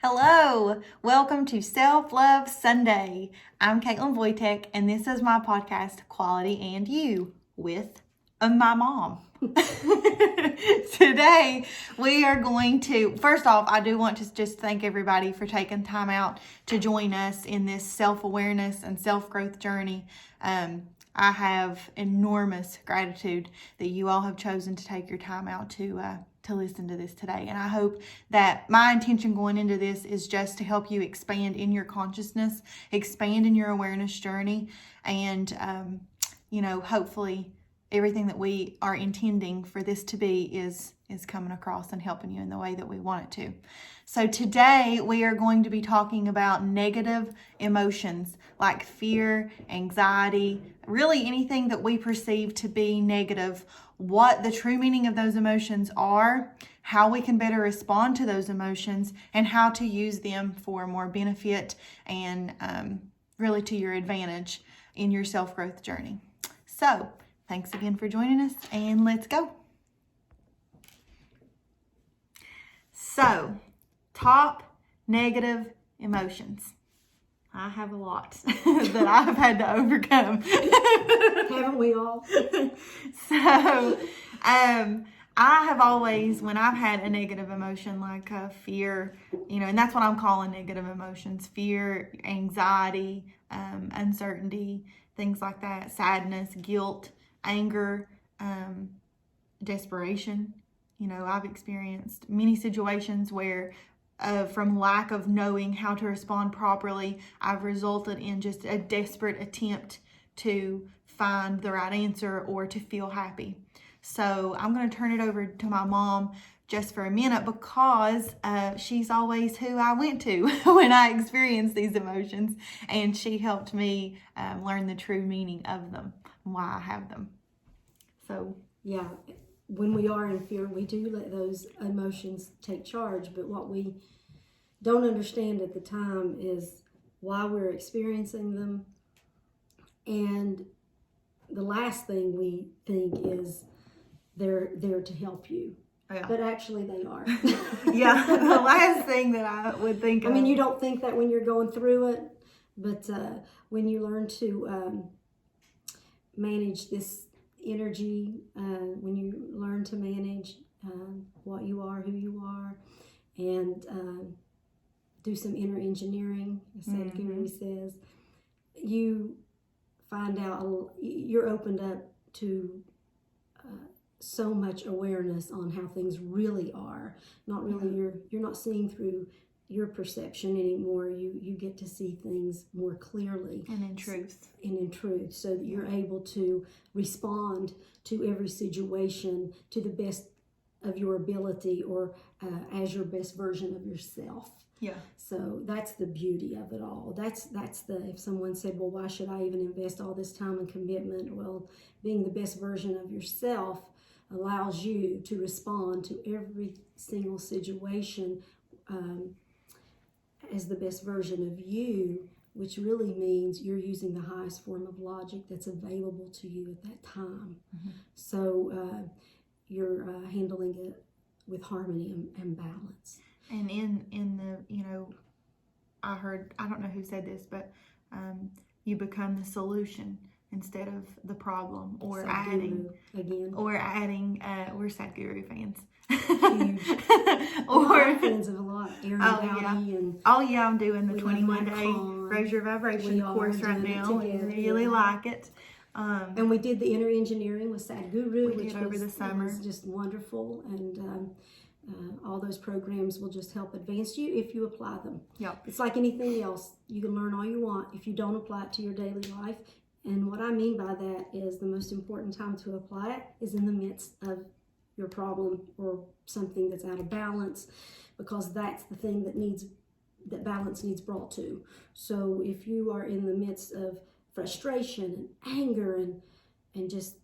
Hello, welcome to Self Love Sunday. I'm Caitlin Wojtek, and this is my podcast, Quality and You, with my mom. Today, we are going to, first off, I do want to just thank everybody for taking time out to join us in this self-awareness and self-growth journey. I have enormous gratitude that you all have chosen to take your time out to listen to this today. And I hope that my intention going into this is just to help you expand in your consciousness, expand in your awareness journey, and, hopefully everything that we are intending for this to be is coming across and helping you in the way that we want it to. So today we are going to be talking about negative emotions like fear, anxiety, really anything that we perceive to be negative, what the true meaning of those emotions are, how we can better respond to those emotions, and how to use them for more benefit and really to your advantage in your self-growth journey. So, thanks again for joining us, and let's go. So, top negative emotions. I have a lot that I've had to overcome. Haven't we all? So, I have always, when I've had a negative emotion like fear, and that's what I'm calling negative emotions, fear, anxiety, uncertainty, things like that, sadness, guilt, anger, desperation. I've experienced many situations where from lack of knowing how to respond properly, I've resulted in just a desperate attempt to find the right answer or to feel happy. So I'm going to turn it over to my mom just for a minute because she's always who I went to when I experienced these emotions, and she helped me learn the true meaning of them and why I have them. So yeah, when we are in fear, we do let those emotions take charge, but what we don't understand at the time is why we're experiencing them. And the last thing we think is they're there to help you. Yeah. But actually they are. Yeah, the last thing that I would think of. I mean, you don't think that when you're going through it, but when you learn to manage this energy, when you learn to manage what you are, who you are, and do some inner engineering, as Sadhguru says, you find out you're opened up to so much awareness on how things really are. Not really, you're not seeing through your perception anymore. You get to see things more clearly and in truth, so that you're able to respond to every situation to the best of your ability, or as your best version of yourself. Yeah. So that's the beauty of it all. That's the, if someone said, well, why should I even invest all this time and commitment? Well, being the best version of yourself allows you to respond to every single situation as the best version of you, which really means you're using the highest form of logic that's available to you at that time. So you're handling it with harmony and balance. And in the, I don't know who said this, but you become the solution instead of the problem, or Sadhguru, adding, we're Sadhguru fans. Huge. We're fans of a lot. Aaron Dowdy and I'm doing the 21-day Raise Your Vibration course right now. We really like it. And we did the inner engineering with Sadhguru, which over the summer. Was just wonderful. And all those programs will just help advance you if you apply them. Yep. It's like anything else. You can learn all you want if you don't apply it to your daily life. And what I mean by that is the most important time to apply it is in the midst of your problem or something that's out of balance, because that's the thing that balance needs brought to. So if you are in the midst of frustration and anger and just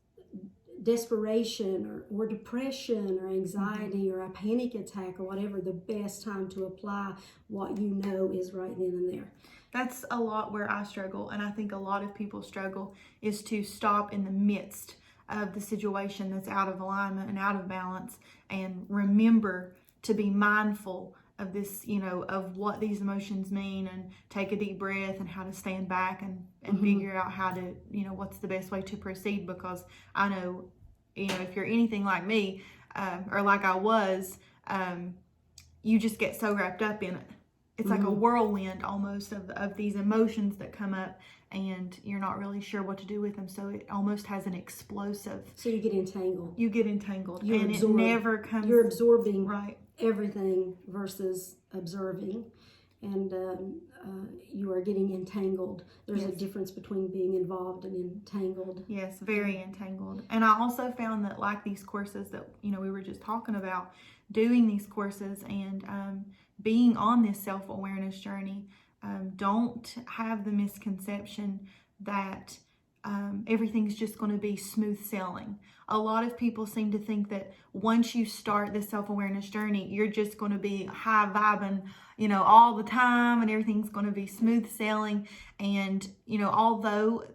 desperation or depression or anxiety or a panic attack or whatever, the best time to apply what you know is right then and there. That's a lot where I struggle, and I think a lot of people struggle, is to stop in the midst of the situation that's out of alignment and out of balance and remember to be mindful this, of what these emotions mean, and take a deep breath and how to stand back and Mm-hmm. figure out how to, what's the best way to proceed. Because I know, if you're anything like me, or like I was, you just get so wrapped up in it. It's like a whirlwind almost of these emotions that come up, and you're not really sure what to do with them. So it almost has an explosive. So you get entangled. You get entangled, You and absorb. it never comes. You're absorbing right. everything versus observing, and you are getting entangled. There's a Yes. difference between being involved and entangled. Yes, very entangled. And I also found that, like these courses that we were just talking about, doing these courses and being on this self-awareness journey, don't have the misconception that everything's just going to be smooth sailing. A lot of people seem to think that once you start this self-awareness journey, you're just going to be high vibing, all the time, and everything's going to be smooth sailing. And, although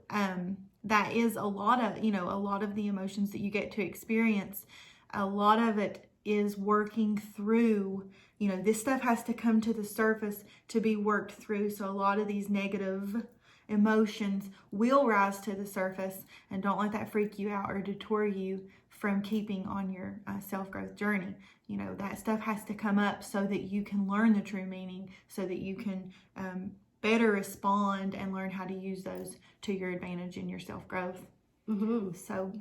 that is a lot of the emotions that you get to experience, a lot of it is working through, this stuff has to come to the surface to be worked through. So a lot of these negative emotions will rise to the surface, and don't let that freak you out or detour you from keeping on your self-growth journey. That stuff has to come up so that you can learn the true meaning, so that you can better respond and learn how to use those to your advantage in your self-growth. Mm-hmm. So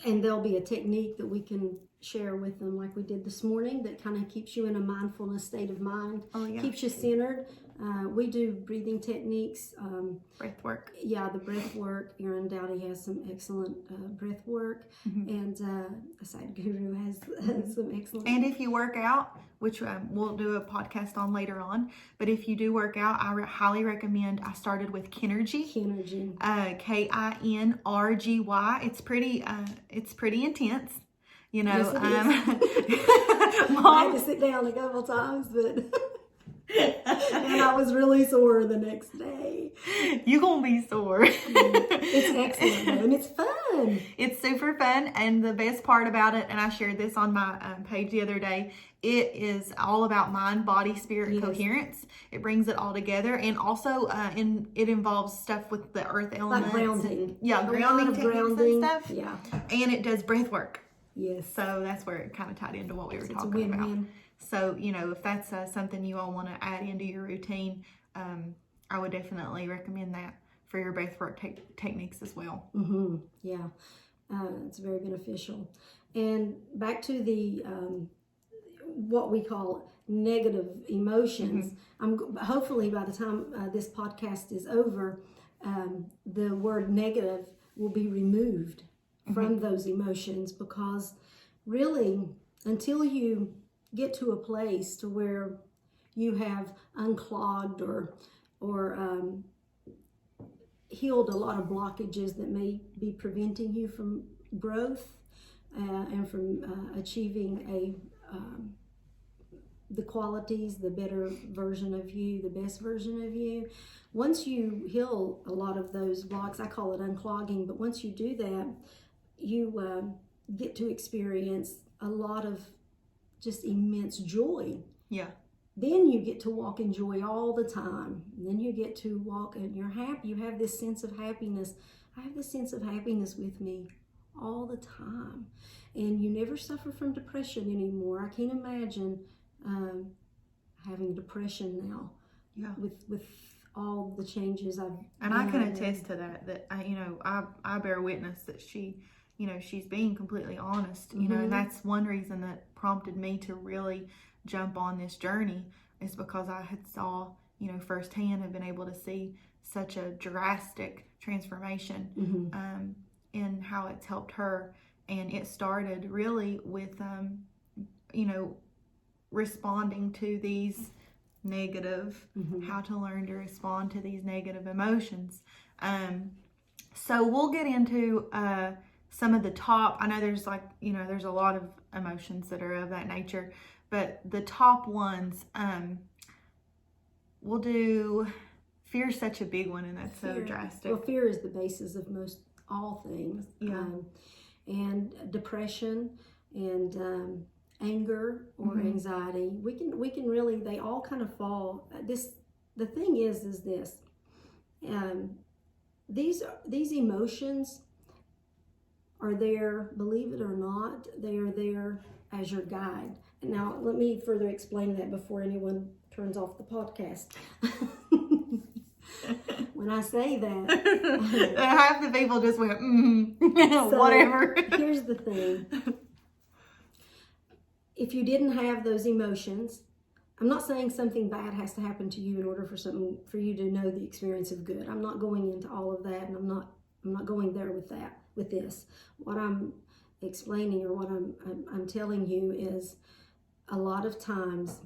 and there'll be a technique that we can share with them, like we did this morning, that kind of keeps you in a mindfulness state of mind. Oh, yeah. Keeps you centered. We do breathing techniques. Breath work. Yeah, the breath work. Erin Dowdy has some excellent breath work, and Aside Guru has some excellent. And if you work out, which we'll do a podcast on later on, but if you do work out, I highly recommend. I started with Kinergy. Kinergy. Kinergy. It's pretty intense. Yes, it is. I had to sit down a couple times, but and I was really sore the next day. You're gonna be sore. It's excellent though, and it's fun. It's super fun, and the best part about it, and I shared this on my page the other day, it is all about mind, body, spirit, Yes. coherence. It brings it all together, and also it involves stuff with the earth elements. Like grounding. Yeah, A lot grounding of techniques grounding. and stuff. Yeah. And it does breath work. Yes. So that's where it kind of tied into what we were It's a talking about. win-win. So, if that's something you all want to add into your routine, I would definitely recommend that for your breathwork techniques as well. Mm-hmm. Yeah, it's very beneficial. And back to the what we call negative emotions. Hopefully by the time this podcast is over, the word negative will be removed from those emotions, because really, until you get to a place to where you have unclogged or healed a lot of blockages that may be preventing you from growth and from achieving the qualities, the better version of you, the best version of you. Once you heal a lot of those blocks, I call it unclogging, but once you do that, you get to experience a lot of just immense joy. Yeah. Then you get to walk in joy all the time. And then you get to walk and you're happy. You have this sense of happiness. I have this sense of happiness with me all the time. And you never suffer from depression anymore. I can't imagine having depression now. Yeah. With all the changes I've And I can attest to that I bear witness that she's being completely honest, and that's one reason that prompted me to really jump on this journey, is because I had saw, firsthand, have been able to see such a drastic transformation in how it's helped her. And it started really with, responding to these negative, how to learn to respond to these negative emotions. So we'll get into some of the top. I know there's there's a lot of emotions that are of that nature, but the top ones, we'll do. Fear's such a big one, and that's so drastic. Well, fear is the basis of most all things. Yeah. And depression and anger or anxiety, we can really, they all kind of fall. The thing is this, these emotions are there, believe it or not, they are there as your guide. Now, let me further explain that before anyone turns off the podcast. When I say that, half the people just went, so whatever. Here's the thing. If you didn't have those emotions, I'm not saying something bad has to happen to you in order for you to know the experience of good. I'm not going into all of that, and I'm not going there with this. What I'm explaining, or what I'm telling you, is a lot of times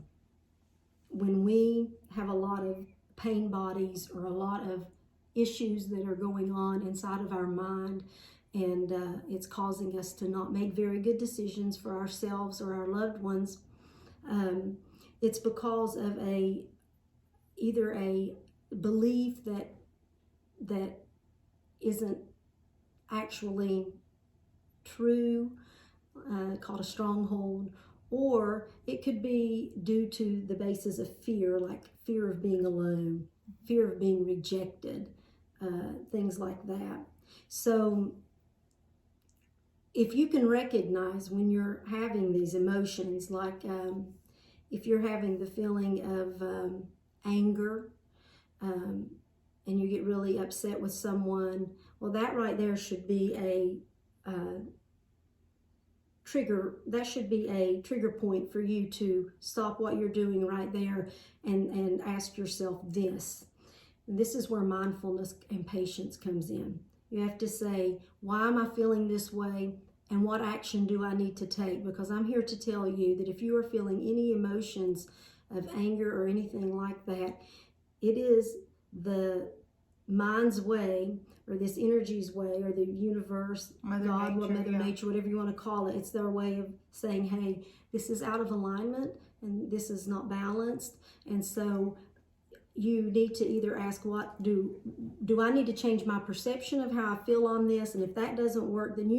when we have a lot of pain bodies or a lot of issues that are going on inside of our mind, and it's causing us to not make very good decisions for ourselves or our loved ones, it's because of either a belief that isn't actually true, called a stronghold, or it could be due to the basis of fear, like fear of being alone, fear of being rejected, things like that. So if you can recognize when you're having these emotions, like if you're having the feeling of anger, and you get really upset with someone, well, that right there should be a trigger. That should be a trigger point for you to stop what you're doing right there and ask yourself this. This is where mindfulness and patience comes in. You have to say, why am I feeling this way, and what action do I need to take? Because I'm here to tell you that if you are feeling any emotions of anger or anything like that, it is the mind's way, or this energy's way, or the universe, Mother God, Nature, Mother Nature, whatever you want to call it. It's their way of saying, hey, this is out of alignment and this is not balanced. And so you need to either ask, what do I need to change my perception of how I feel on this? And if that doesn't work, then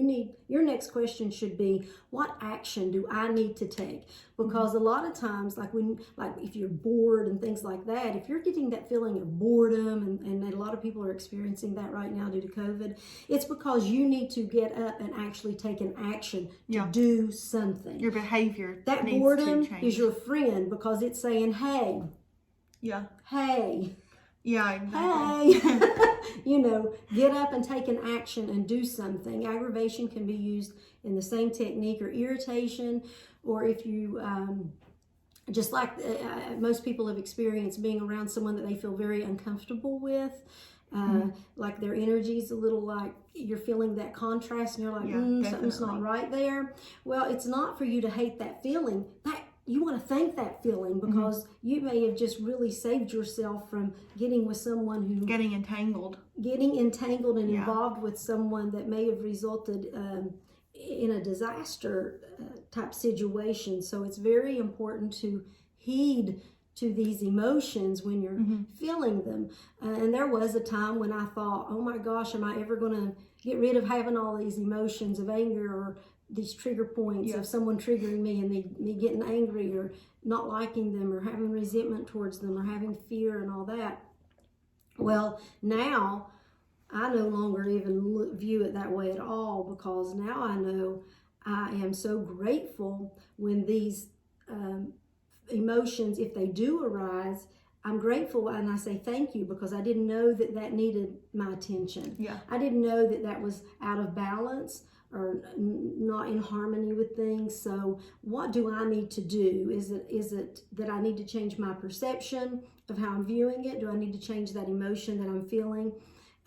your next question should be, what action do I need to take? Because a lot of times, like if you're bored and things like that, if you're getting that feeling of boredom, and a lot of people are experiencing that right now due to COVID, it's because you need to get up and actually take an action to do something. Your behavior That needs boredom to change. is your friend, because it's saying, hey, Yeah, exactly. Hey, Get up and take an action and do something. Aggravation can be used in the same technique, or irritation, or if you, just like most people have experienced being around someone that they feel very uncomfortable with, like their energy's a little like, you're feeling that contrast and you're like, something's not right there. Well, it's not for you to hate that feeling. You want to thank that feeling, because you may have just really saved yourself from getting with someone who... Getting entangled and involved with someone that may have resulted in a disaster type situation. So it's very important to heed to these emotions when you're feeling them. And there was a time when I thought, oh my gosh, am I ever going to get rid of having all these emotions of anger, or these trigger points of someone triggering me, and me getting angry, or not liking them, or having resentment towards them, or having fear and all that. Well, now I no longer even view it that way at all, because now I know I am so grateful when these emotions, if they do arise, I'm grateful, and I say thank you, because I didn't know that needed my attention. Yeah. I didn't know that was out of balance, or not in harmony with things. So what do I need to do? Is it that I need to change my perception of how I'm viewing it? Do I need to change that emotion that I'm feeling?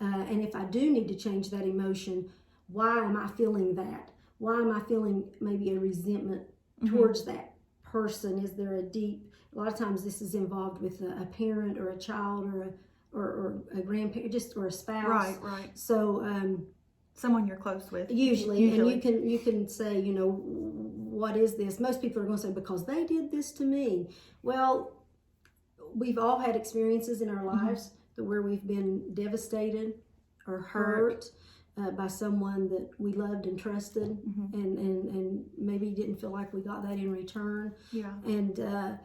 And if I do need to change that emotion, why am I feeling that? Why am I feeling maybe a resentment towards that person? Is there a lot of times this is involved with a parent, or a child, or a grandparent, or a spouse. Right. So someone you're close with. Usually. And you can say, what is this? Most people are going to say, because they did this to me. Well, we've all had experiences in our lives where we've been devastated or hurt. by someone that we loved and trusted, and maybe didn't feel like we got that in return. Yeah. And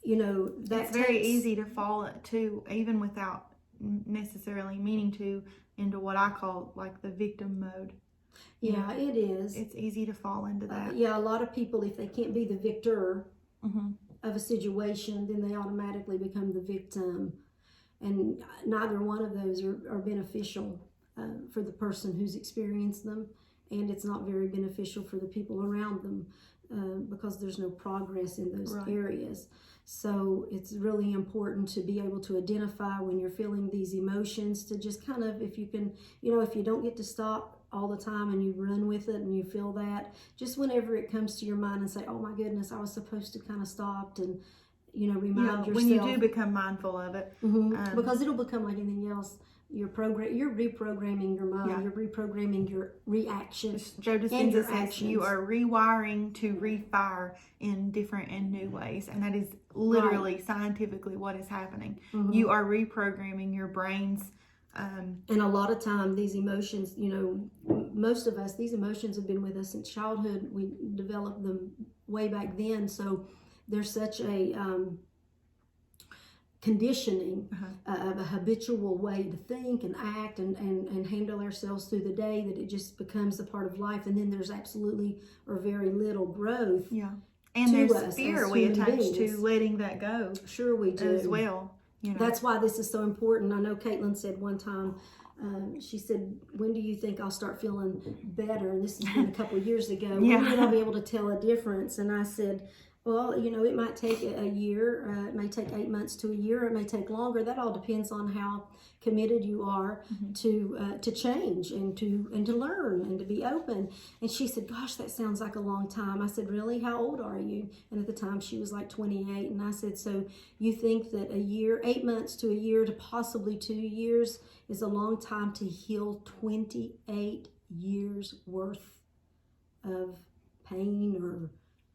you know, it's very easy to fall to, even without necessarily meaning to, into what I call like the victim mode. Yeah, it is. It's easy to fall into that. Yeah, a lot of people, if they can't be the victor of a situation, then they automatically become the victim. And neither one of those are beneficial for the person who's experienced them. And it's not very beneficial for the people around them because there's no progress in those areas. So it's really important to be able to identify when you're feeling these emotions, to just kind of, if you can, you know, if you don't get to stop all the time and you run with it and you feel that, just whenever it comes to your mind and say, oh my goodness, I was supposed to kind of stop, and, you know, remind yourself. When you do become mindful of it. Because it'll become like anything else. You're reprogramming your mind. You're reprogramming your reactions. Joe Dispenza says you are rewiring to refire in different and new ways, and that is literally scientifically what is happening. You are reprogramming your brains. And a lot of time, these emotions, you know, most of us, these emotions have been with us since childhood. We developed them way back then, so there's such a conditioning of a habitual way to think and act and handle ourselves through the day, that it just becomes a part of life. And then there's absolutely or very little growth. Yeah. And there's fear we attach to letting that go. Sure we do. As well. You know. That's why this is so important. I know Caitlin said one time, she said, when do you think I'll start feeling better? And this has been a couple of years ago. When will I be able to tell a difference? And I said, well, you know, it might take a year, it may take 8 months to a year, it may take longer. That all depends on how committed you are to change and to learn and to be open. And she said, gosh, that sounds like a long time. I said, really? How old are you? And at the time she was like 28. And I said, so you think that a year, 8 months to a year to possibly 2 years is a long time to heal 28 years worth of pain or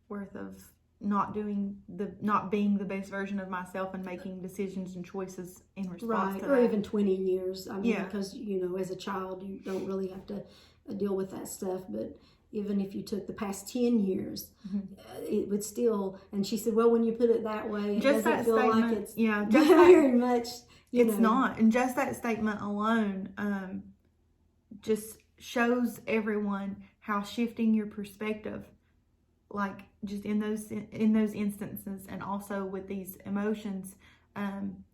worth of not being the best version of myself and making decisions and choices in response to that. Or even 20 years. I mean, because, you know, as a child, you don't really have to deal with that stuff. But even if you took the past 10 years, it would still, and she said, well, when you put it that way, it just doesn't that feel statement, like it's just very much, it's not. And just that statement alone just shows everyone how shifting your perspective, like just in those instances, and also with these emotions,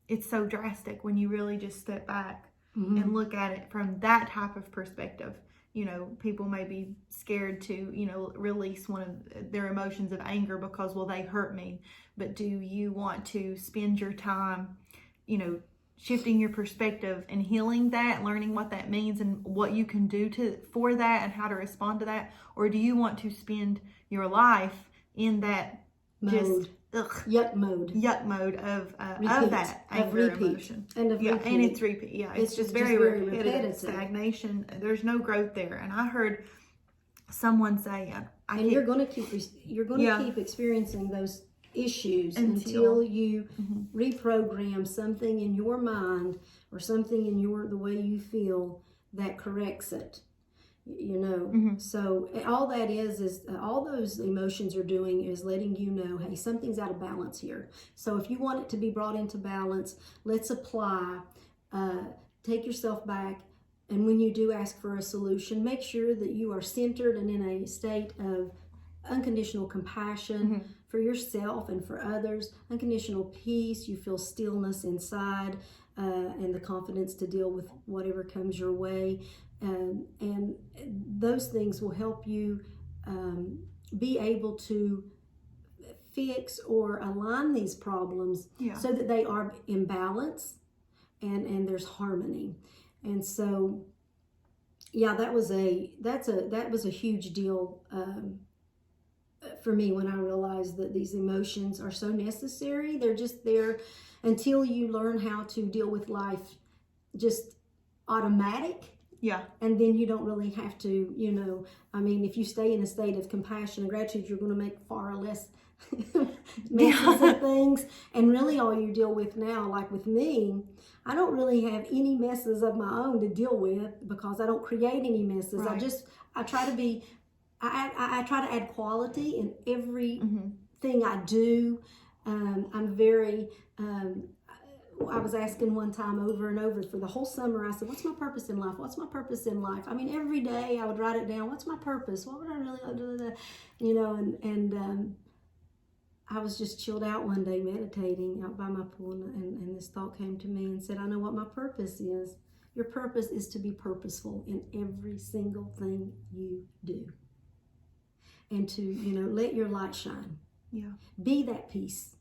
it's so drastic when you really just step back and look at it from that type of perspective. You know, people may be scared to, you know, release one of their emotions of anger because, well, they hurt me. But do you want to spend your time, you know, shifting your perspective and healing that, learning what that means and what you can do for that and how to respond to that? Or do you want to spend your life in that mode, yuck mode of that anger emotion and it's repeat. It's just very repetitive. Stagnation. There's no growth there. And I heard someone say, you're going to keep experiencing those issues until you reprogram something in your mind or something in the way you feel that corrects it. You know, so all that is all those emotions are doing is letting you know, hey, something's out of balance here. So if you want it to be brought into balance, let's apply, take yourself back. And when you do ask for a solution, make sure that you are centered and in a state of unconditional compassion for yourself and for others, unconditional peace. You feel stillness inside and the confidence to deal with whatever comes your way. And those things will help you be able to fix or align these problems so that they are in balance and there's harmony. And so, that was a huge deal for me when I realized that these emotions are so necessary. They're just there until you learn how to deal with life just automatic. Yeah. And then you don't really have to, if you stay in a state of compassion and gratitude, you're going to make far less messes and things. And really all you deal with now, like with me, I don't really have any messes of my own to deal with because I don't create any messes. Right. I try to be, I try to add quality in everything I do. I'm very, I was asking one time over and over for the whole summer. I said, what's my purpose in life? What's my purpose in life? I mean, every day I would write it down. What's my purpose? What would I really do? And I was just chilled out one day meditating out by my pool, and this thought came to me and said, I know what my purpose is. Your purpose is to be purposeful in every single thing you do. And to, let your light shine. Yeah. Be that peace.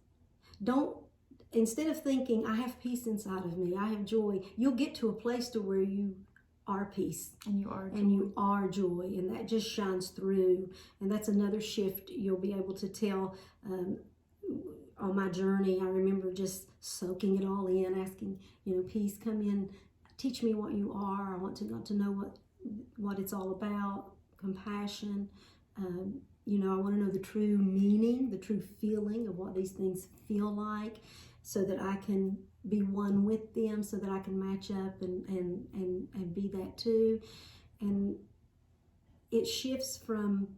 Instead of thinking, I have peace inside of me, I have joy, you'll get to a place to where you are peace. And you are joy. And you are joy. And that just shines through. And that's another shift you'll be able to tell on my journey. I remember just soaking it all in, asking, peace, come in, teach me what you are. I want to know what it's all about. Compassion. I want to know the true meaning, the true feeling of what these things feel like, so that I can be one with them, so that I can match up and be that too. And it shifts from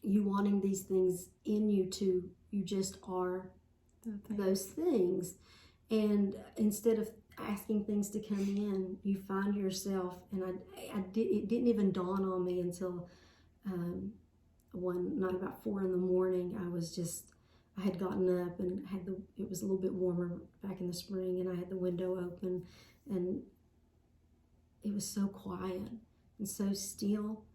you wanting these things in you to you just are those things. And instead of asking things to come in, you find yourself, and it didn't even dawn on me until one night about 4 a.m. I had gotten up and it was a little bit warmer back in the spring, and I had the window open, and it was so quiet and so still,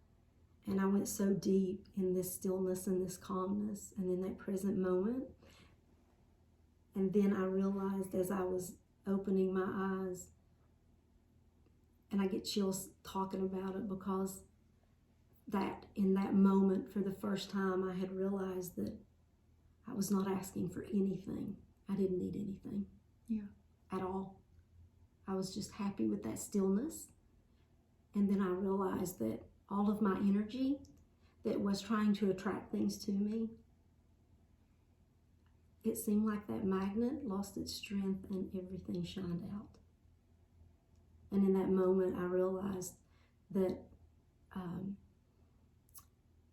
and I went so deep in this stillness and this calmness and in that present moment. And then I realized as I was opening my eyes, and I get chills talking about it, because that in that moment, for the first time, I had realized that I was not asking for anything. I didn't need anything. Yeah. At all. I was just happy with that stillness. And then I realized that all of my energy that was trying to attract things to me, it seemed like that magnet lost its strength and everything shined out. And in that moment, I realized that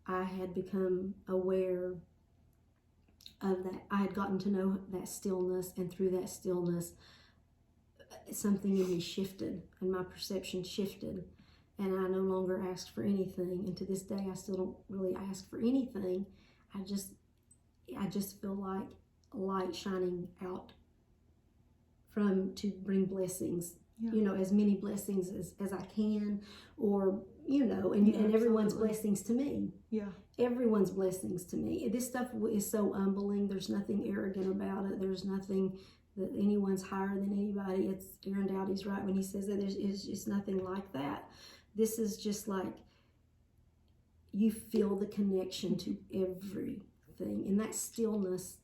I had become aware of that. I had gotten to know that stillness, and through that stillness, something in me shifted, and my perception shifted, and I no longer asked for anything. And to this day, I still don't really ask for anything. I just feel like light shining out to bring blessings. Yeah. As many blessings as I can, or and everyone's blessings to me. Yeah. Everyone's blessings to me. This stuff is so humbling. There's nothing arrogant about it. There's nothing that anyone's higher than anybody. It's Aaron Doughty's right when he says that. It's just nothing like that. This is just like you feel the connection to everything. In that stillness,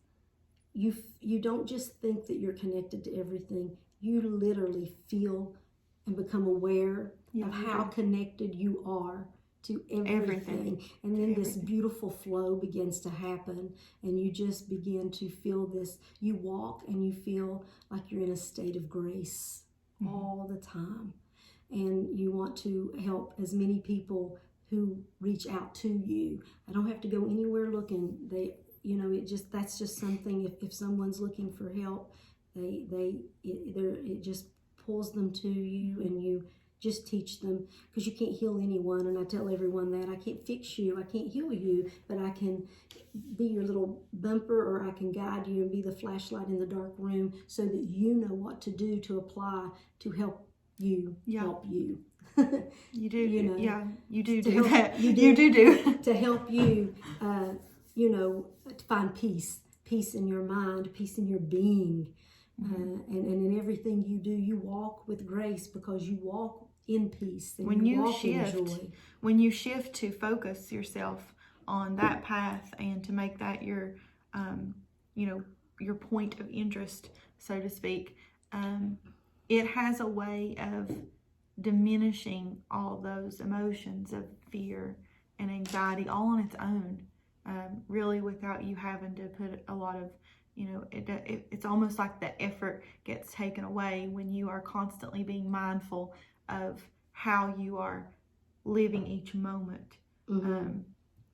you don't just think that you're connected to everything. You literally feel and become aware of how connected you are to everything. And then this beautiful flow begins to happen, and you just begin to feel this. You walk and you feel like you're in a state of grace all the time. And you want to help as many people who reach out to you. I don't have to go anywhere looking. That's just something. If someone's looking for help, it just pulls them to you, and you just teach them, because you can't heal anyone. And I tell everyone that I can't fix you, I can't heal you, but I can be your little bumper, or I can guide you and be the flashlight in the dark room, so that you know what to do to apply to help you help you. You do, you do that. You do to help you, to find peace in your mind, peace in your being. And in everything you do, you walk with grace, because you walk in peace. And when you walk shift, in joy. When you shift to focus yourself on that path, and to make that your, your point of interest, so to speak, it has a way of diminishing all those emotions of fear and anxiety all on its own, really without you having to put a lot of, it's almost like the effort gets taken away when you are constantly being mindful of how you are living each moment.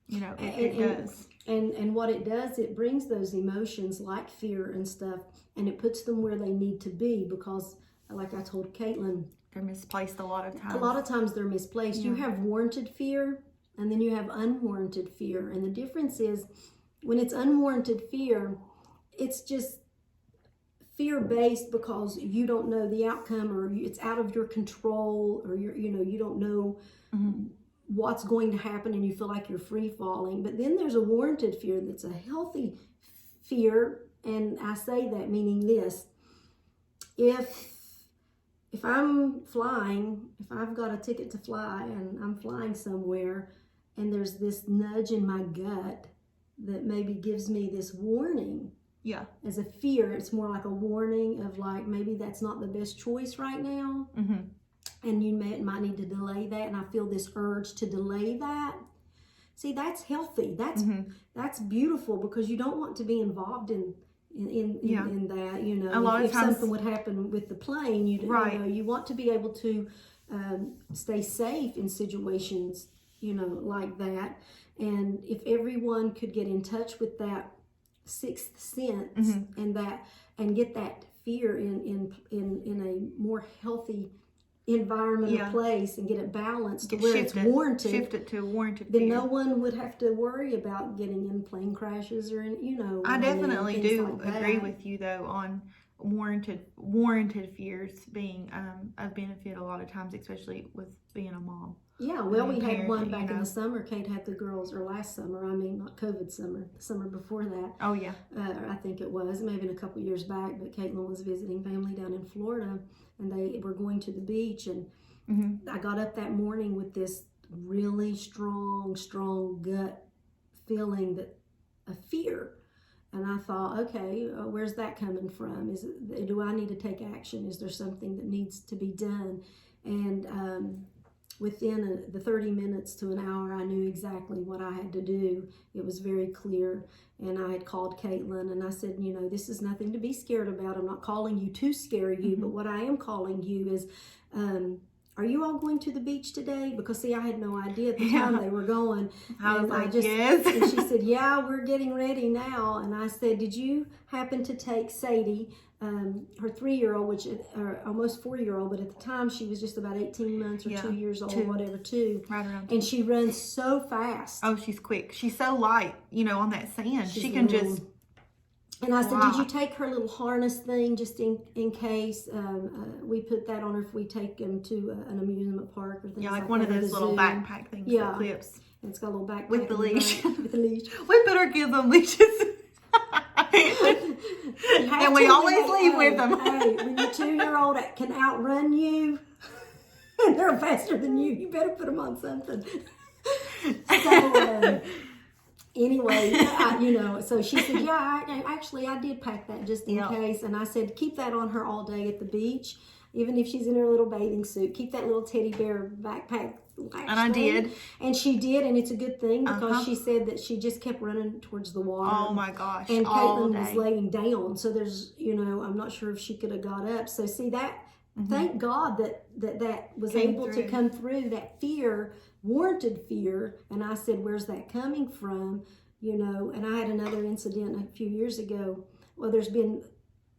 It does. And what it does, it brings those emotions like fear and stuff, and it puts them where they need to be, because like I told Caitlin, they're misplaced a lot of times. A lot of times they're misplaced. You have warranted fear, and then you have unwarranted fear. And the difference is, when it's unwarranted fear, it's just fear-based because you don't know the outcome, or it's out of your control, or you don't know what's going to happen, and you feel like you're free-falling. But then there's a warranted fear that's a healthy fear, and I say that meaning this: if I'm flying, if I've got a ticket to fly and I'm flying somewhere, and there's this nudge in my gut that maybe gives me this warning, as a fear, it's more like a warning of like, maybe that's not the best choice right now, and you might need to delay that, and I feel this urge to delay that. See, that's healthy. That's beautiful, because you don't want to be involved in that. A lot of if times something would happen with the plane, you want to be able to stay safe in situations, like that. And if everyone could get in touch with that sixth sense and get that fear in a more healthy environment or place, and get it balanced to where it's warranted, shift it to warranted then fear. no one would have to worry about getting in plane crashes or I definitely do like agree with you though on warranted fears being of benefit a lot of times, especially with being a mom. Yeah, well, we had one back in the summer. Kate had the girls, or last summer, not COVID summer, the summer before that. Oh, yeah. I think it was, maybe a couple years back, but Caitlin was visiting family down in Florida, and they were going to the beach, and I got up that morning with this really strong gut feeling of fear. And I thought, okay, where's that coming from? Do I need to take action? Is there something that needs to be done? And within the 30 minutes to an hour, I knew exactly what I had to do. It was very clear. And I had called Caitlin, and I said, this is nothing to be scared about. I'm not calling you to scare you, but what I am calling you is, are you all going to the beach today? Because see, I had no idea at the time they were going. I was like, yes. And she said, yeah, we're getting ready now. And I said, did you happen to take Sadie, her 3-year-old, which almost 4-year-old, but at the time she was just about 18 months or 2 years old, whatever, 2. Right around 2. And she runs so fast. Oh, she's quick. She's so light, on that sand. She can just... And I said, did you take her little harness thing just in case? We put that on her if we take them to an amusement park or things like that. Yeah, like one of those little backpack things with clips. And it's got a little backpack. With the leash. With the leash. We put our kids on leashes. And we always leave with them. Hey, when your 2-year-old can outrun you, and they're faster than you better put them on something. So, anyway, so she said, yeah, I did pack that just in case. And I said, keep that on her all day at the beach, even if she's in her little bathing suit. Keep that little teddy bear backpack. And I did. And she did, and it's a good thing, because she said that she just kept running towards the water. Oh my gosh, and all Caitlin day. was laying down, so there's, I'm not sure if she could have got up. So see that, thank God that was able to come through, that fear, warranted fear. And I said, where's that coming from? And I had another incident a few years ago. Well, there's been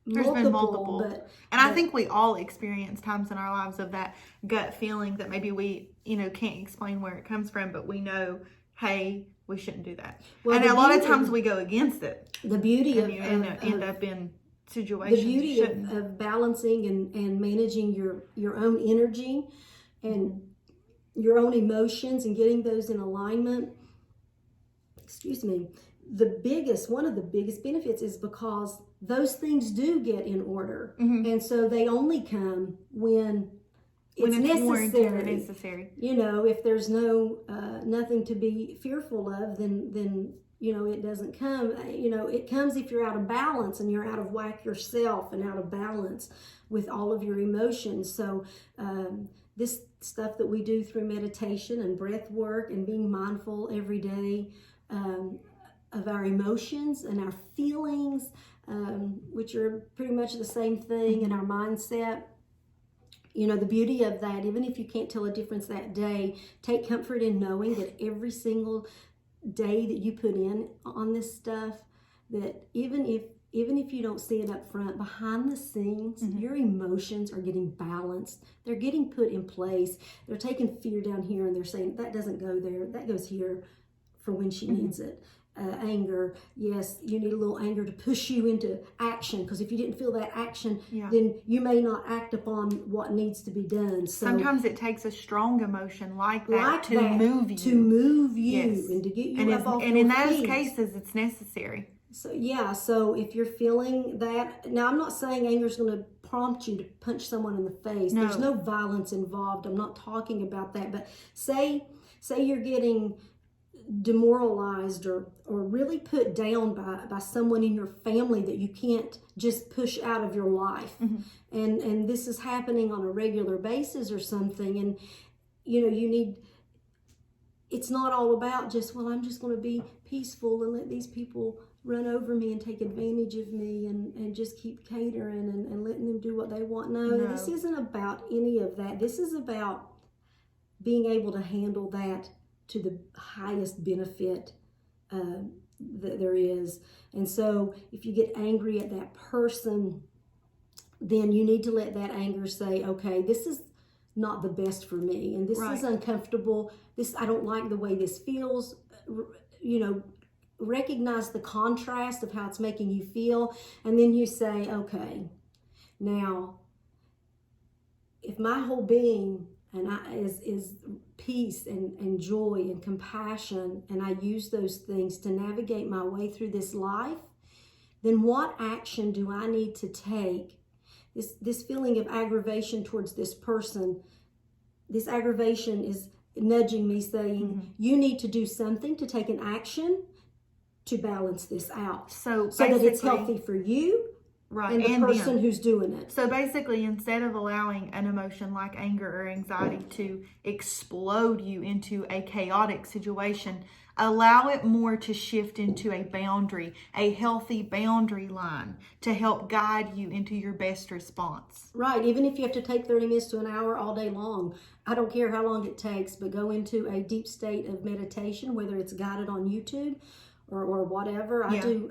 multiple. And I think we all experience times in our lives of that gut feeling that maybe we, can't explain where it comes from, but we know, hey, we shouldn't do that. Well, and a lot of times we go against it. The beauty of end up in situations. The beauty of balancing and managing your own energy and your own emotions and getting those in alignment. Excuse me. One of the biggest benefits is because those things do get in order. And so they only come when it's necessary. If there's nothing to be fearful of, then it doesn't come. It comes if you're out of balance and you're out of whack yourself and out of balance with all of your emotions. So this stuff that we do through meditation and breath work and being mindful every day of our emotions and our feelings, which are pretty much the same thing, and our mindset. The beauty of that, even if you can't tell a difference that day, take comfort in knowing that every single day that you put in on this stuff, that even if you don't see it up front, behind the scenes, your emotions are getting balanced. They're getting put in place. They're taking fear down here and they're saying, that doesn't go there. That goes here for when she needs it. Anger, yes, you need a little anger to push you into action, because if you didn't feel that action, then you may not act upon what needs to be done. So sometimes it takes a strong emotion like that to move you. And to get you up off your feet. And in those cases, it's necessary. So if you're feeling that, now I'm not saying anger is going to prompt you to punch someone in the face. No. There's no violence involved. I'm not talking about that. But say you're getting demoralized or really put down by someone in your family that you can't just push out of your life, and this is happening on a regular basis or something, and you need, it's not all about just, well, I'm just going to be peaceful and let these people run over me and take advantage of me and just keep catering and letting them do what they want. No, this isn't about any of that. This is about being able to handle that to the highest benefit that there is. And so if you get angry at that person, then you need to let that anger say, okay, this is not the best for me, and this is uncomfortable. I don't like the way this feels. Recognize the contrast of how it's making you feel, and then you say, okay, now if my whole being is peace and joy and compassion, and I use those things to navigate my way through this life, then what action do I need to take? This feeling of aggravation towards this person, this aggravation is nudging me, saying, you need to do something, to take an action to balance this out, so that it's healthy for you, and the person who's doing it. So basically, instead of allowing an emotion like anger or anxiety to explode you into a chaotic situation, allow it more to shift into a boundary, a healthy boundary line to help guide you into your best response. Right. Even if you have to take 30 minutes to an hour all day long, I don't care how long it takes, but go into a deep state of meditation, whether it's guided on YouTube or whatever. I'm taking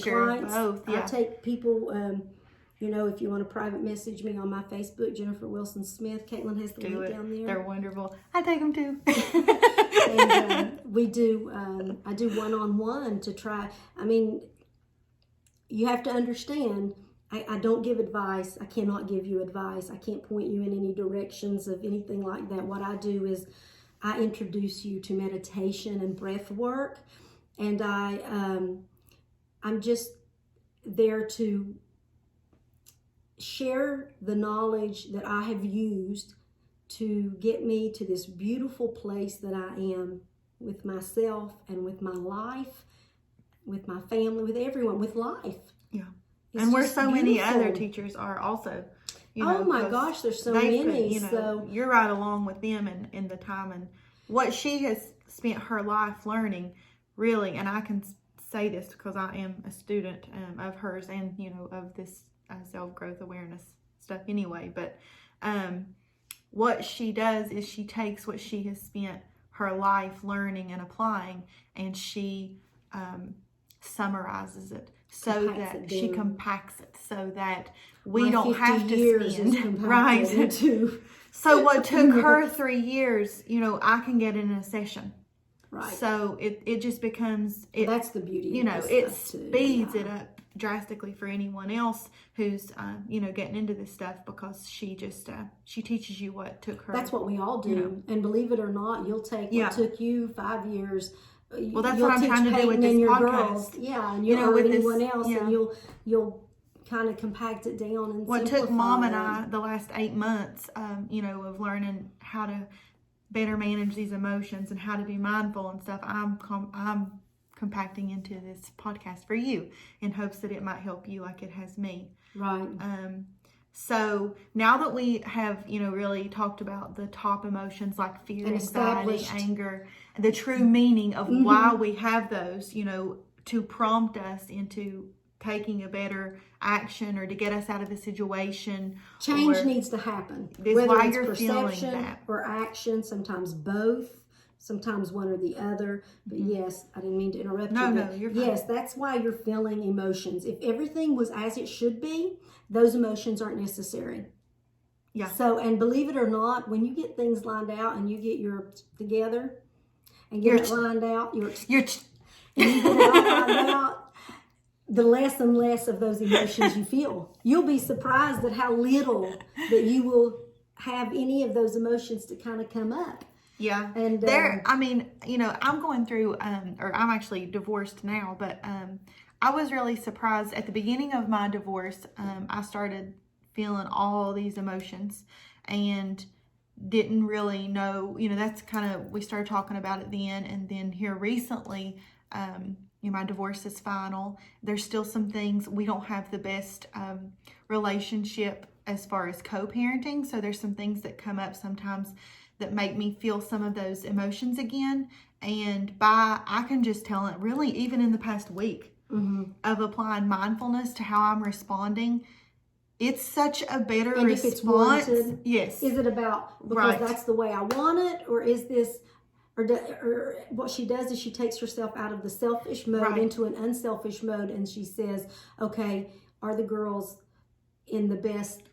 clients. Both. Yeah. I take people, if you want to private message me on my Facebook, Jennifer Wilson Smith. Caitlin has the link down there. They're wonderful. I take them too. And we do, I do one-on-one to try. I mean, you have to understand, I don't give advice. I cannot give you advice. I can't point you in any directions of anything like that. What I do is I introduce you to meditation and breath work. And I'm just there to share the knowledge that I have used to get me to this beautiful place that I am with myself and with my life, with my family, with everyone, with life. Yeah. It's and where so many beautiful. other teachers are also. Oh my gosh, there's so many. So you're right along with them in the time and what she has spent her life learning, really. And I can say this because I am a student of hers and, of this self-growth awareness stuff anyway. But what she does is she takes what she has spent her life learning and applying, and she summarizes it so that she compacts it so that we don't have to spend right. So what took her 3 years, I can get in a session. Right. So it just becomes that's the beauty. It speeds it up drastically for anyone else who's getting into this stuff, because she just she teaches you what took her. That's what we all do, and believe it or not, you'll take what took you 5 years. Well, that's what I'm trying to do with this your podcast. Girls. Yeah, and with anyone else, and you'll kind of compact it down and what took Mom and I the last 8 months, of learning how to better manage these emotions and how to be mindful and stuff. I'm compacting into this podcast for you in hopes that it might help you like it has me. Right. So now that we have, really talked about the top emotions like fear, And anxiety, established. anger, the true meaning of why we have those, to prompt us into taking a better action or to get us out of the situation. Change or needs to happen. This Whether why it's you're feeling perception that. or action, sometimes both, sometimes one or the other. But yes, I didn't mean to interrupt you. No, but you're fine. yes, that's why you're feeling emotions. If everything was as it should be, those emotions aren't necessary. Yeah. So, and believe it or not, when you get things lined out and you get your together and get it lined out, and you get it all lined out, the less and less of those emotions you feel. You'll be surprised at how little that you will have any of those emotions to kind of come up. Yeah. And I'm going through, or I'm actually divorced now, but I was really surprised at the beginning of my divorce. I started feeling all these emotions and didn't really know, that's kind of, we started talking about it then. And then here recently, my divorce is final. There's still some things, we don't have the best relationship as far as co-parenting. So there's some things that come up sometimes that make me feel some of those emotions again. And I can just tell it really, even in the past week of applying mindfulness to how I'm responding, it's such a better and response. If it's wanted, yes. Is it about because that's the way I want it, or is this, or what she does is she takes herself out of the selfish mode into an unselfish mode, and she says, okay, are the girls in the best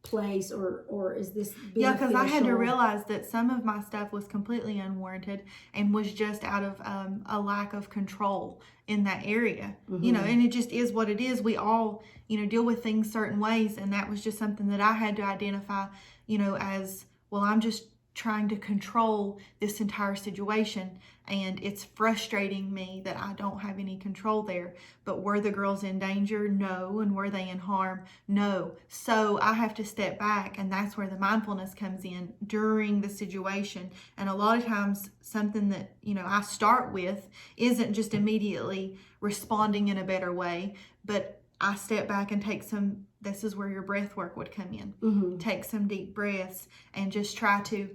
place, or is this beneficial? Yeah, because I had to realize that some of my stuff was completely unwarranted and was just out of a lack of control in that area. And it just is what it is. We all deal with things certain ways, and that was just something that I had to identify as, well, I'm just trying to control this entire situation, and it's frustrating me that I don't have any control there. But were the girls in danger? No. And were they in harm? No. So I have to step back, and that's where the mindfulness comes in during the situation. And a lot of times something that I start with isn't just immediately responding in a better way, but I step back and take some, this is where your breath work would come in. Take some deep breaths and just try to,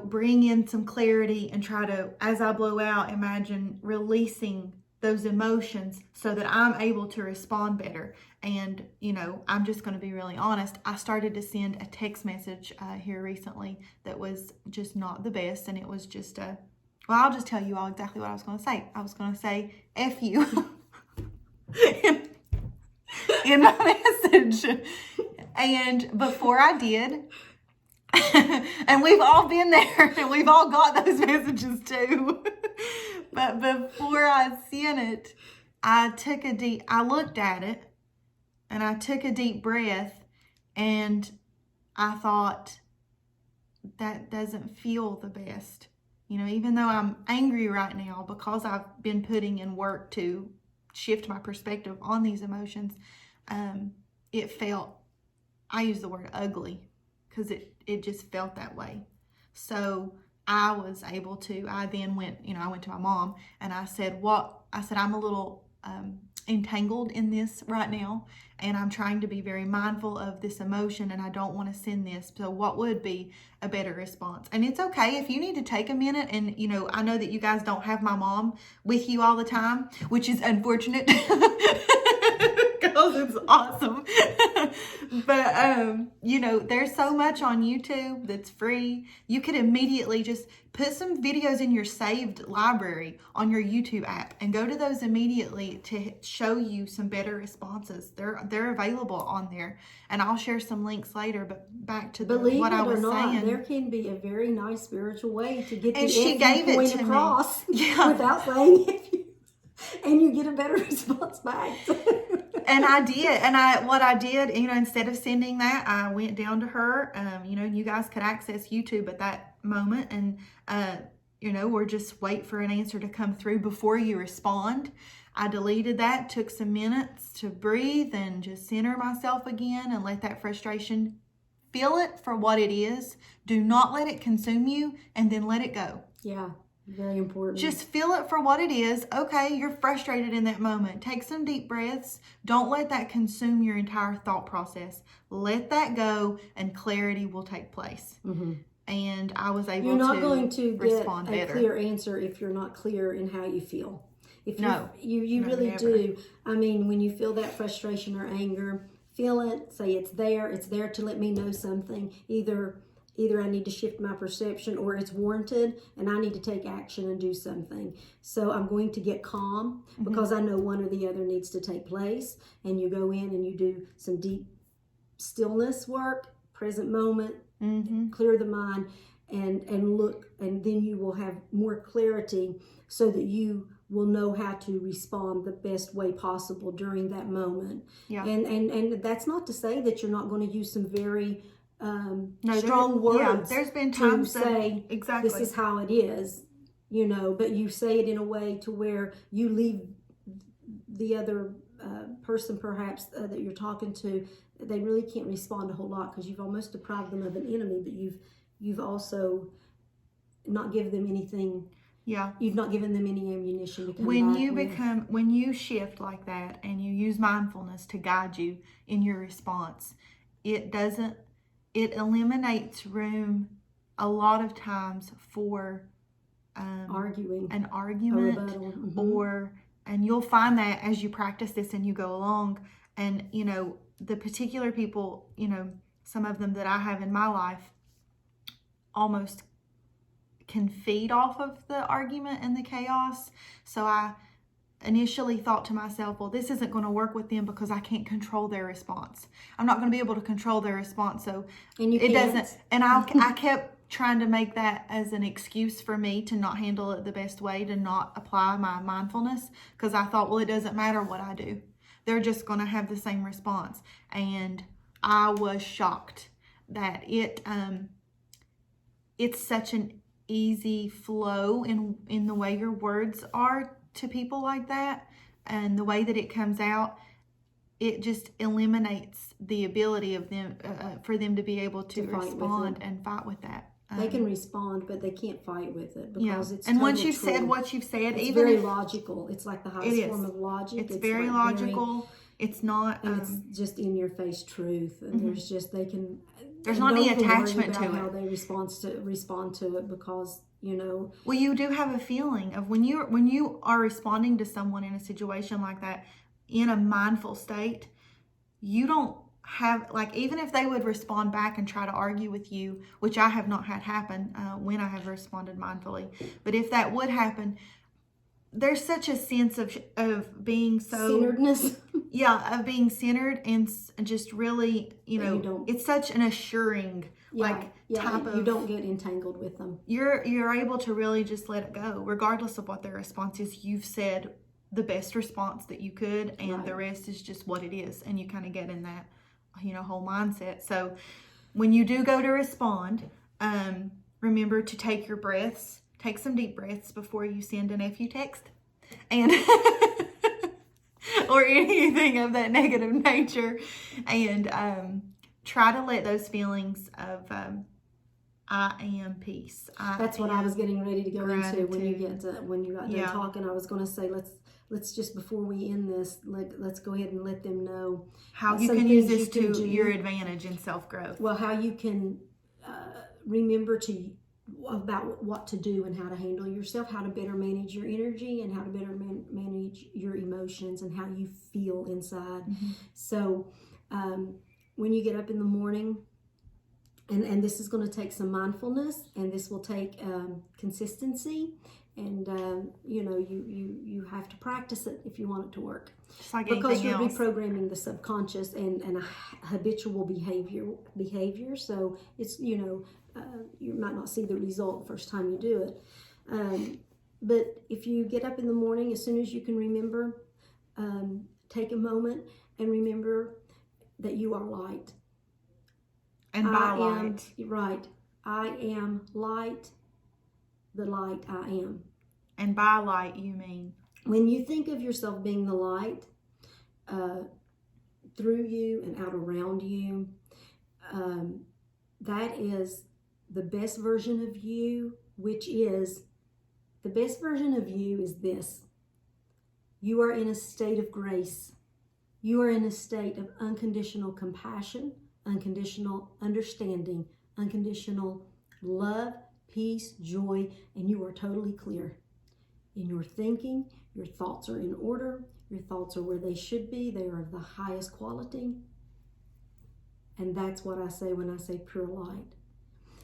bring in some clarity and try to, as I blow out, imagine releasing those emotions so that I'm able to respond better. And, I'm just going to be really honest. I started to send a text message here recently that was just not the best. And it was just well, I'll just tell you all exactly what I was going to say. I was going to say, F you. in my message. And before I did, and we've all been there and we've all got those messages too. But before I sent it, I looked at it and I took a deep breath, and I thought, that doesn't feel the best. Even though I'm angry right now because I've been putting in work to shift my perspective on these emotions, it felt, I use the word ugly because it just felt that way. So I was able to, I then went, I went to my mom and I said, I'm a little entangled in this right now, and I'm trying to be very mindful of this emotion, and I don't want to send this. So what would be a better response? And it's okay if you need to take a minute, and I know that you guys don't have my mom with you all the time, which is unfortunate because it's awesome. But there's so much on YouTube that's free. You could immediately just put some videos in your saved library on your YouTube app and go to those immediately to show you some better responses. They're available on there, and I'll share some links later. But back to what I was saying, there can be a very nice spiritual way to get the she gave it point to across me. without saying it, and you get a better response back. And I did. And what I did, instead of sending that, I went down to her. You guys could access YouTube at that moment, and or just wait for an answer to come through before you respond. I deleted that, took some minutes to breathe and just center myself again and let that frustration, feel it for what it is. Do not let it consume you, and then let it go. Yeah. Very important. Just feel it for what it is. Okay, you're frustrated in that moment. Take some deep breaths. Don't let that consume your entire thought process. Let that go, and clarity will take place. And I was able to You're not going to get respond a better. clear answer if you're not clear in how you feel. If you, No. you No, really never. do. I mean, when you feel that frustration or anger, feel it. Say it's there. It's there to let me know something. Either I need to shift my perception, or it's warranted and I need to take action and do something. So I'm going to get calm because I know one or the other needs to take place. And you go in and you do some deep stillness work, present moment, clear the mind, and look, and then you will have more clarity so that you will know how to respond the best way possible during that moment. Yeah. And that's not to say that you're not going to use some very No, strong words. Yeah, there's been times to say, exactly. this is how it is, you know, but you say it in a way to where you leave the other person perhaps that you're talking to, they really can't respond a whole lot because you've almost deprived them of an enemy, but you've also not given them anything. Yeah. You've not given them any ammunition to come When back you with. when you shift like that and you use mindfulness to guide you in your response, it eliminates room a lot of times for Arguing, an a argument, rebuttal. and you'll find that as you practice this and you go along, and you know, the particular people, you know, some of them that I have in my life almost can feed off of the argument and the chaos. So I initially thought to myself, well, this isn't going to work with them because I can't control their response. I'm not going to be able to control their response. So And you it can't. doesn't. And I kept trying to make that as an excuse for me to not handle it the best way, to not apply my mindfulness, because I thought, well, it doesn't matter what I do. They're just going to have the same response. And I was shocked that it's such an easy flow in the way your words are to people like that, and the way that it comes out, it just eliminates the ability of them for them to be able to respond and fight with that. They can respond, but they can't fight with it because it's and once total you've said truth. what you've said, It's even very if logical. It's like the highest form of logic. It's very logical. It's not. And it's just in your face truth. And there's just There's not any attachment to it. How they respond to it because, you know. Well, you do have a feeling of when you are responding to someone in a situation like that in a mindful state, you don't have, like, even if they would respond back and try to argue with you, which I have not had happen when I have responded mindfully, but if that would happen, there's such a sense of being so centeredness. Of being centered and just really, you know, it's such an assuring type of. You don't get entangled with them. You're able to really just let it go, regardless of what their response is. You've said the best response that you could, and the rest is just what it is, and you kind of get in that, you know, whole mindset. So when you do go to respond, remember to take your breaths. Take some deep breaths before you send an FU text, and or anything of that negative nature, and try to let those feelings of I am peace. That's what I was getting ready to go into when you got done talking. I was going to say let's just, before we end this, let's go ahead and let them know how you can use this to your advantage in self-growth. Well, how you can remember about what to do and how to handle yourself, how to better manage your energy, and how to better manage your emotions and how you feel inside. So when you get up in the morning, and this is going to take some mindfulness, and this will take consistency, and you know, you have to practice it if you want it to work. Just like because you're else. Reprogramming the subconscious and a habitual behavior. So it's, you know, you might not see the result the first time you do it. But if you get up in the morning, as soon as you can remember, take a moment and remember that you are light. And by light. Right. I am light, the light I am. And by light, you mean? When you think of yourself being the light through you and out around you, that is the best version of you, which is The best version of you is this. You are in a state of grace. You are in a state of unconditional compassion, unconditional understanding, unconditional love, peace, joy, and you are totally clear. In your thinking, your thoughts are in order. Your thoughts are where they should be. They are of the highest quality. And that's what I say when I say pure light.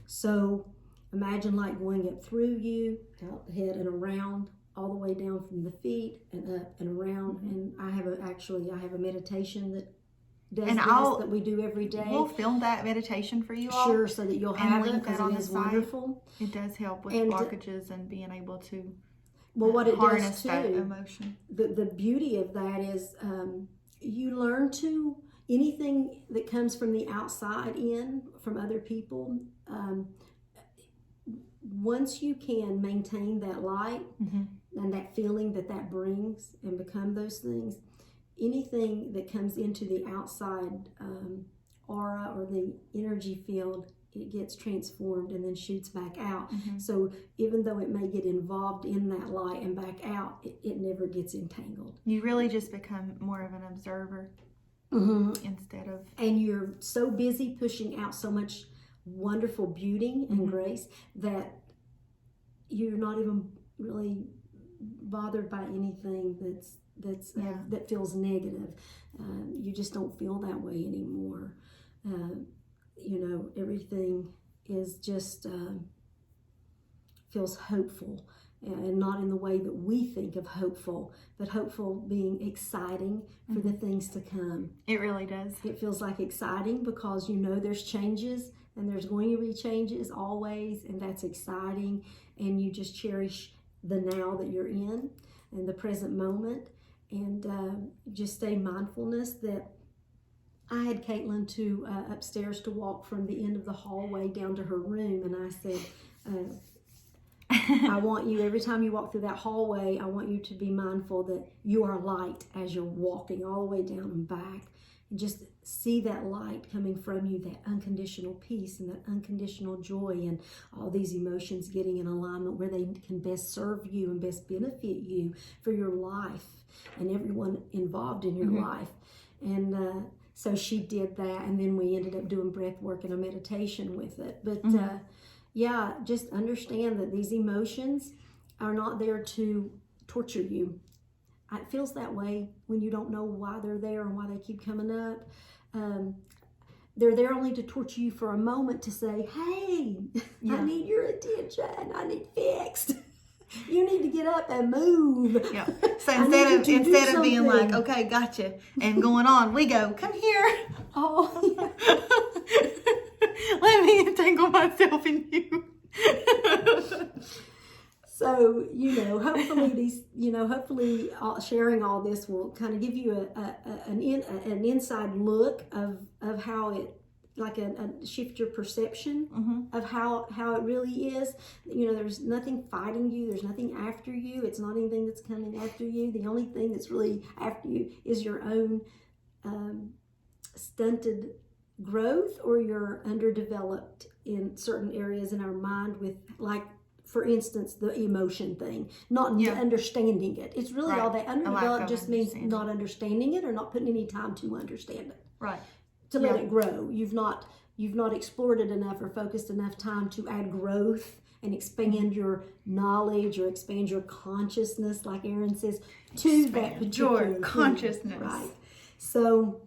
So imagine light going up through you, out the head and around, all the way down from the feet and up and around. And I have a meditation that does And this that we do every day. We'll film that meditation for you all. Sure, so that you'll have it link that because on it the is site. wonderful. It does help with And, blockages and being able to Well, what it harness does that too, emotion. the beauty of that is you learn to, anything that comes from the outside in, from other people, once you can maintain that light and that feeling that brings and become those things, anything that comes into the outside aura or the energy field, it gets transformed and then shoots back out. So even though it may get involved in that light and back out, it never gets entangled. You really just become more of an observer instead of... And you're so busy pushing out so much wonderful beauty and grace that you're not even really bothered by anything that feels negative. You just don't feel that way anymore. Everything is just feels hopeful, and not in the way that we think of hopeful, but hopeful being exciting for the things to come. It really does. It feels like exciting because there's changes and there's going to be changes always, and that's exciting, and you just cherish the now that you're in and the present moment, and just stay mindfulness that I had Caitlin to upstairs to walk from the end of the hallway down to her room, and I said, I want you, every time you walk through that hallway, I want you to be mindful that you are light as you're walking all the way down and back, and just see that light coming from you, that unconditional peace and that unconditional joy, and all these emotions getting in alignment where they can best serve you and best benefit you for your life and everyone involved in your life. And so she did that, and then we ended up doing breath work and a meditation with it. But just understand that these emotions are not there to torture you. It feels that way when you don't know why they're there and why they keep coming up. They're there only to torture you for a moment, to say, hey, I need your attention. I need fixed. You need to get up and move. Yeah. So instead of being like, okay, gotcha, and going on, we go, come here. Oh, yeah. Let me entangle myself in you. So, hopefully sharing all this will kind of give you an inside look of how it, like a shift your perception of how it really is. There's nothing fighting you. There's nothing after you. It's not anything that's coming after you. The only thing that's really after you is your own stunted growth, or you're underdeveloped in certain areas in our mind with, like, for instance, the emotion thing, not understanding it. It's really all that. Underdeveloped just means not understanding it or not putting any time to understand it. Right. To let it grow. You've not explored it enough or focused enough time to add growth and expand your knowledge or expand your consciousness, like Erin says, to that particular your consciousness. Right. So,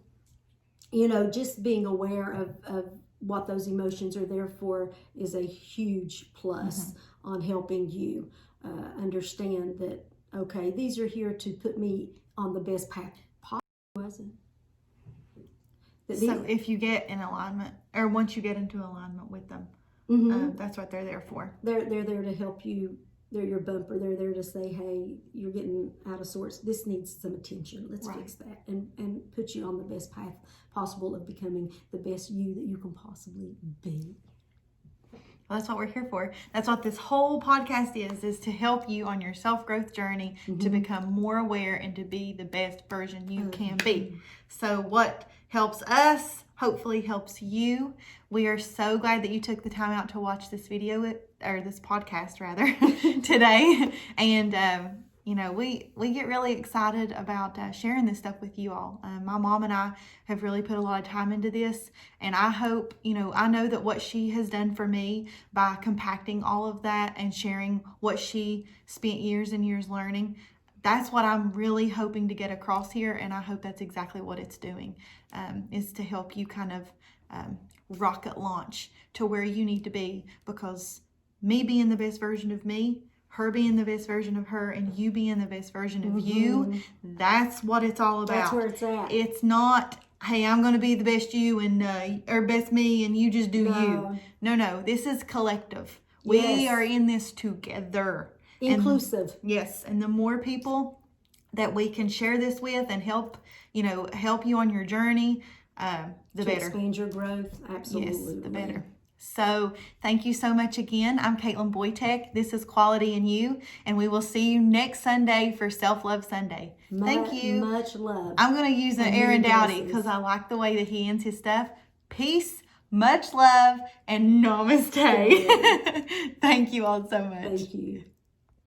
just being aware of what those emotions are there for is a huge plus on helping you understand that, okay, these are here to put me on the best path possible. So if you get in alignment, or once you get into alignment with them, that's what they're there for. They're there to help you. They're your bumper. They're there to say, hey, you're getting out of sorts. This needs some attention. Let's fix that. And put you on the best path possible of becoming the best you that you can possibly be. Well, that's what we're here for. That's what this whole podcast is to help you on your self-growth journey to become more aware and to be the best version you can be. So what helps us hopefully helps you. We are so glad that you took the time out to watch this video, or this podcast rather, today. And you know, we get really excited about sharing this stuff with you all. My mom and I have really put a lot of time into this, and I hope, you know, I know that what she has done for me by compacting all of that and sharing what she spent years and years learning, that's what I'm really hoping to get across here, and I hope that's exactly what it's doing, is to help you kind of rocket launch to where you need to be, because me being the best version of me, her being the best version of her, and you being the best version of you, that's what it's all about. That's where it's at. It's not, hey, I'm going to be the best you and or best me and you just do you. No, this is collective. We are in this together. Inclusive. Yes, and the more people that we can share this with and help you on your journey, the better. Expand your growth, absolutely. Yes, the better. So thank you so much again. I'm Caitlin Boytek. This is Quality in You, and we will see you next Sunday for Self-Love Sunday. Thank you. Much love. I'm going to use an Aaron Dowdy because I like the way that he ends his stuff. Peace, much love, and namaste. Thank you all so much. Thank you.